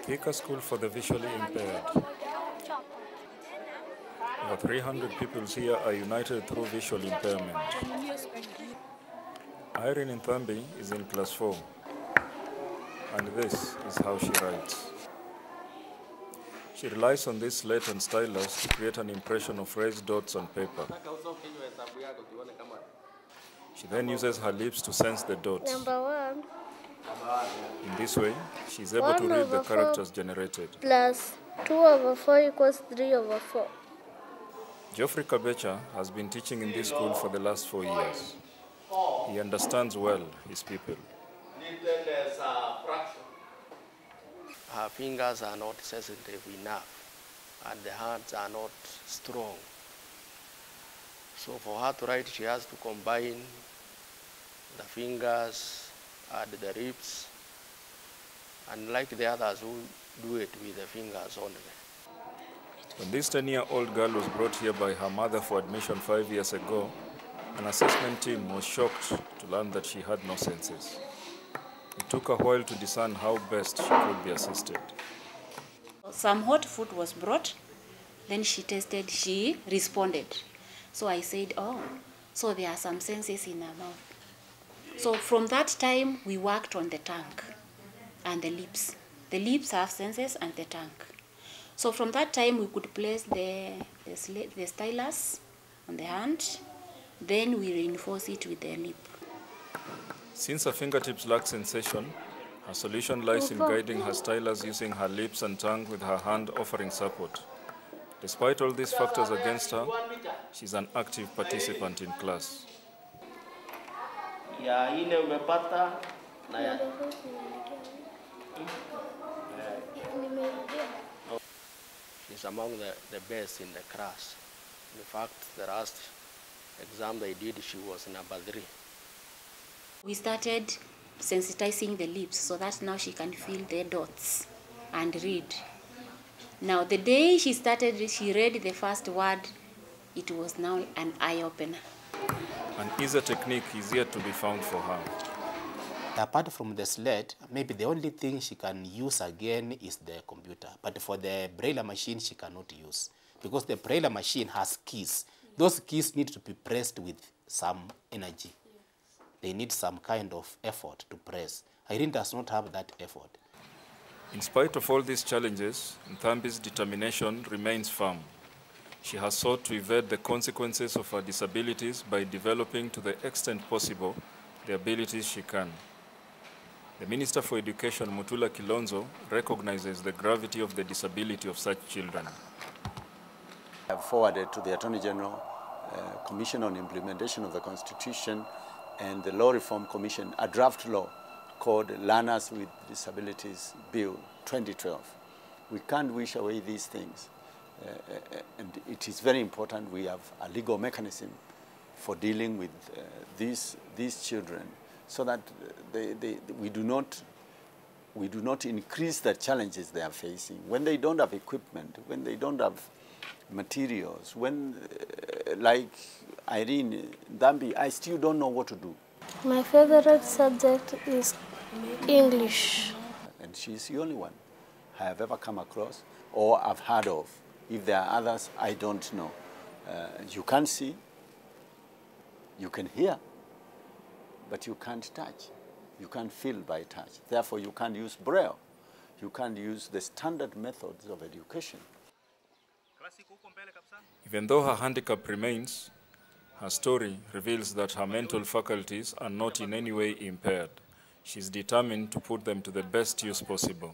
Thika School for the Visually Impaired. Over 300 pupils here are united through visual impairment. Irene Nthambi is in class 4, and this is how she writes. She relies on this slate and stylus to create an impression of raised dots on paper. She then uses her lips to sense the dots. Number 1. In this way, she is able to read the characters generated. Plus 2/4 equals 3/4. Geoffrey Kabecha has been teaching in this school for the last 4 years. He understands well his people. Her fingers are not sensitive enough, and the hands are not strong. So for her to write, she has to combine the fingers and the lips, unlike the others who do it with the fingers only. When this 10-year-old girl was brought here by her mother for admission 5 years ago, an assessment team was shocked to learn that she had no senses. It took a while to discern how best she could be assisted. Some hot food was brought, then she tasted, she responded. So I said, oh, so there are some senses in her mouth. So from that time, we worked on the tongue and the lips. The lips have senses and the tongue. So from that time, we could place the stylus on the hand, then we reinforce it with the lip. Since her fingertips lack sensation, her solution lies in guiding her stylus using her lips and tongue with her hand offering support. Despite all these factors against her, she's an active participant in class. She's among the best in the class. In fact, the last exam they did, she was number 3. We started sensitizing the lips so that now she can feel the dots and read. Now, the day she started, she read the first word, it was now an eye-opener. An easier technique is yet to be found for her. Apart from the slate, maybe the only thing she can use again is the computer. But for the braille machine, she cannot use. Because the braille machine has keys. Those keys need to be pressed with some energy. They need some kind of effort to press. Irene does not have that effort. In spite of all these challenges, Nthambi's determination remains firm. She has sought to evade the consequences of her disabilities by developing to the extent possible the abilities she can. The Minister for Education, Mutula Kilonzo, recognizes the gravity of the disability of such children. I have forwarded to the Attorney General Commission on Implementation of the Constitution and the Law Reform Commission a draft law called Learners with Disabilities Bill 2012. We can't wish away these things. And it is very important we have a legal mechanism for dealing with these children so that we do not increase the challenges they are facing. When they don't have equipment, when they don't have materials, when, like Irene Nthambi, I still don't know what to do. My favorite subject is English. And she's the only one I have ever come across or I've heard of. If there are others, I don't know. You can't see, you can hear, but you can't touch. You can't feel by touch. Therefore, you can't use Braille. You can't use the standard methods of education. Even though her handicap remains, her story reveals that her mental faculties are not in any way impaired. She's determined to put them to the best use possible.